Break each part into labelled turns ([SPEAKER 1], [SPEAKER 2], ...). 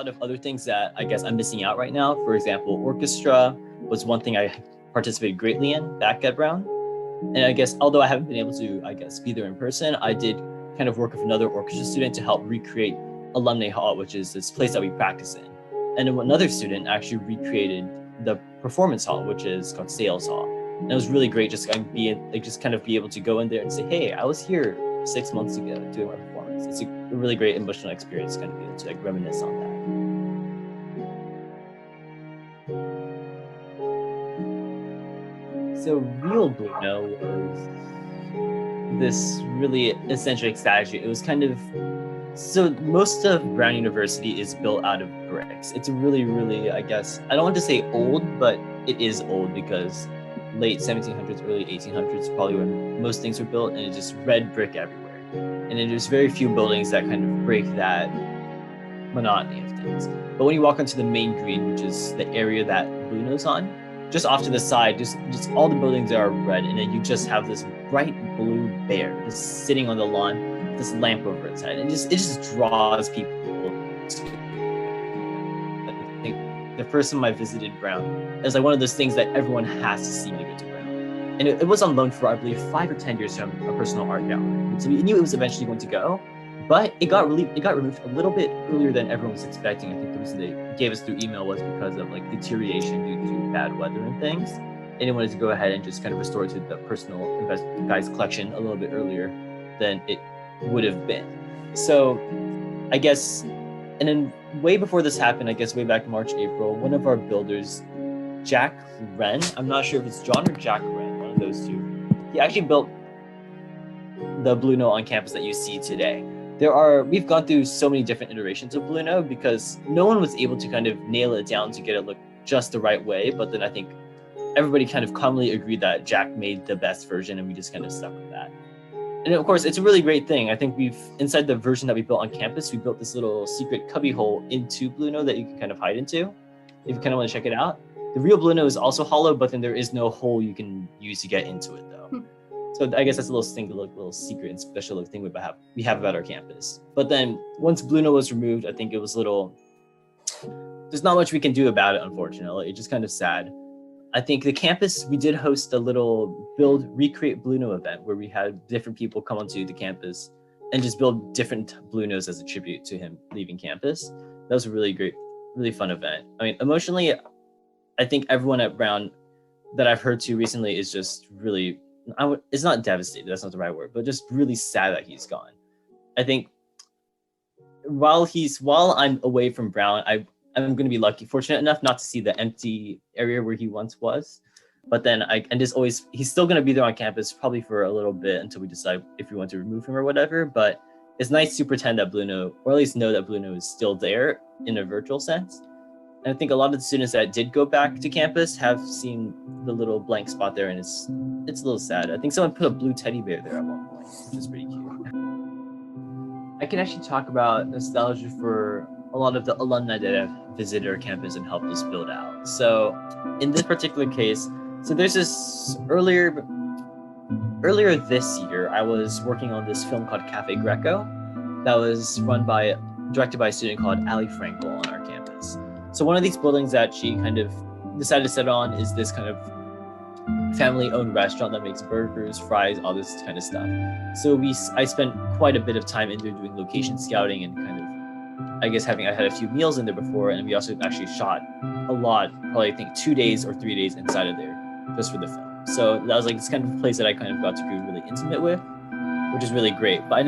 [SPEAKER 1] lot of other things that I guess I'm missing out right now. For example, orchestra was one thing I participated greatly in back at Brown. And I guess, although I haven't been able to, I guess, be there in person, I did kind of work with another orchestra student to help recreate Alumni Hall, which is this place that we practice in. And then another student actually recreated the performance hall, which is called Sales Hall. And it was really great just kind of be able to go in there and say, hey, I was here 6 months ago doing my performance. It's a really great emotional experience, kind of be able to like reminisce on that. So Real Bruno was this really eccentric statue. It was kind of, so most of Brown University is built out of bricks. It's really, really, I guess, I don't want to say old, but it is old because late 1700s, early 1800s, probably when most things were built, and it's just red brick everywhere. And then there's very few buildings that kind of break that monotony of things. But when you walk onto the main green, which is the area that Bruno's on, just off to the side, just all the buildings are red, and then you just have this bright blue bear just sitting on the lawn with this lamp over its head, and it just draws people to. I think the first time I visited Brown, it was like one of those things that everyone has to see when they go to Brown. And it was on loan for, I believe, 5 or 10 years from a personal art gallery. So we knew it was eventually going to go, but it got removed a little bit earlier than everyone was expecting. I think the reason they gave us through email was because of like deterioration due to bad weather and things. And they wanted to go ahead and just kind of restore it to the personal guy's collection a little bit earlier than it would have been. So I guess, and then way before this happened, I guess way back March, April, one of our builders, Jack Wren, I'm not sure if it's John or Jack Wren, one of those two, he actually built the Blue Note on campus that you see today. We've gone through so many different iterations of Blue Note because no one was able to kind of nail it down to get it look just the right way. But then I think everybody kind of commonly agreed that Jack made the best version, and we just kind of stuck with that. And of course, it's a really great thing. I think inside the version that we built on campus, we built this little secret cubby hole into Blue Note that you can kind of hide into if you kind of want to check it out. The real Blue Note is also hollow, but then there is no hole you can use to get into it though. So I guess that's a little secret and special thing we have about our campus. But then once Blue Note was removed, I think it was there's not much we can do about it, unfortunately. It's just kind of sad. I think the campus, we did host a little recreate Blue Note event where we had different people come onto the campus and just build different Blue Notes as a tribute to him leaving campus. That was a really great, really fun event. I mean, emotionally, I think everyone at Brown that I've heard to recently is just really, it's not devastated, that's not the right word, but just really sad that he's gone. I think while I'm away from Brown, I'm going to be fortunate enough not to see the empty area where he once was. But then he's still going to be there on campus probably for a little bit until we decide if we want to remove him or whatever. But it's nice to pretend that Blue Note, or at least know that Blue Note is still there in a virtual sense. And I think a lot of the students that did go back to campus have seen the little blank spot there, and it's a little sad. I think someone put a blue teddy bear there at one point, which is pretty cute. I can actually talk about nostalgia for a lot of the alumni that have visited our campus and helped us build out. So in this particular case, so there's this earlier this year, I was working on this film called Cafe Greco that was directed by a student called Ali Frankel on our campus. So one of these buildings that she kind of decided to set on is this kind of family-owned restaurant that makes burgers, fries, all this kind of stuff. So I spent quite a bit of time in there doing location scouting and kind of, I guess, I had a few meals in there before, and we also actually shot a lot, probably I think 2 days or 3 days inside of there just for the film. So that was like this kind of place that I kind of got to be really intimate with, which is really great. But I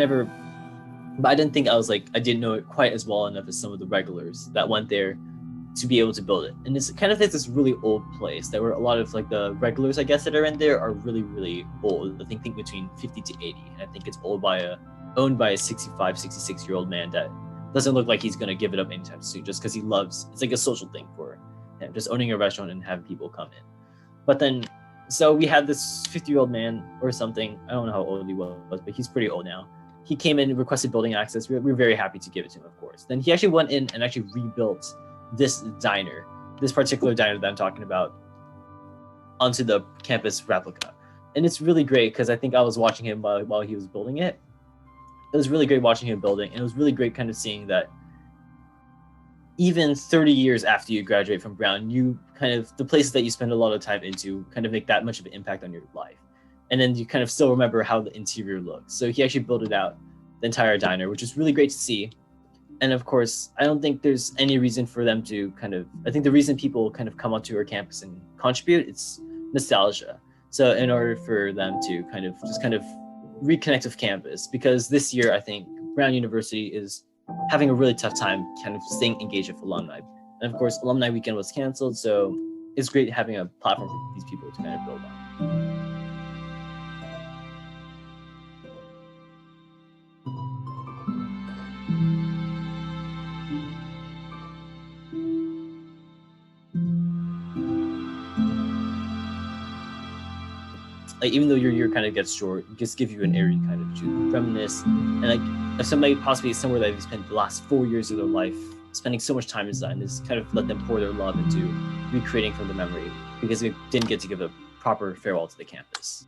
[SPEAKER 1] didn't think I didn't know it quite as well enough as some of the regulars that went there to be able to build it. And it's kind of like this really old place. There were a lot of like the regulars, I guess, that are in there are really, really old. I think between 50 to 80. And I think it's owned by a 65, 66-year-old man that doesn't look like he's going to give it up anytime soon, just because it's like a social thing for him, just owning a restaurant and having people come in. But then, so we had this 50-year-old man or something. I don't know how old he was, but he's pretty old now. He came in and requested building access. We were very happy to give it to him, of course. Then he actually went in and actually rebuilt this particular diner that I'm talking about, onto the campus replica. And it's really great because I think I was watching him while he was building it. It was really great watching him building, and it was really great kind of seeing that even 30 years after you graduate from Brown, you kind of, the places that you spend a lot of time into kind of make that much of an impact on your life. And then you kind of still remember how the interior looks. So he actually built it out, the entire diner, which is really great to see. And of course, I don't think there's any reason for them to kind of, I think the reason people kind of come onto our campus and contribute, it's nostalgia. So in order for them to kind of just kind of reconnect with campus, because this year, I think Brown University is having a really tough time kind of staying engaged with alumni. And of course, alumni weekend was canceled. So it's great having a platform for these people to kind of build on. Like, even though your year kind of gets short, it just gives you an area kind of to reminisce. And like, if somebody possibly is somewhere that they've spent the last 4 years of their life spending so much time inside, just kind of let them pour their love into recreating from the memory, because they didn't get to give a proper farewell to the campus.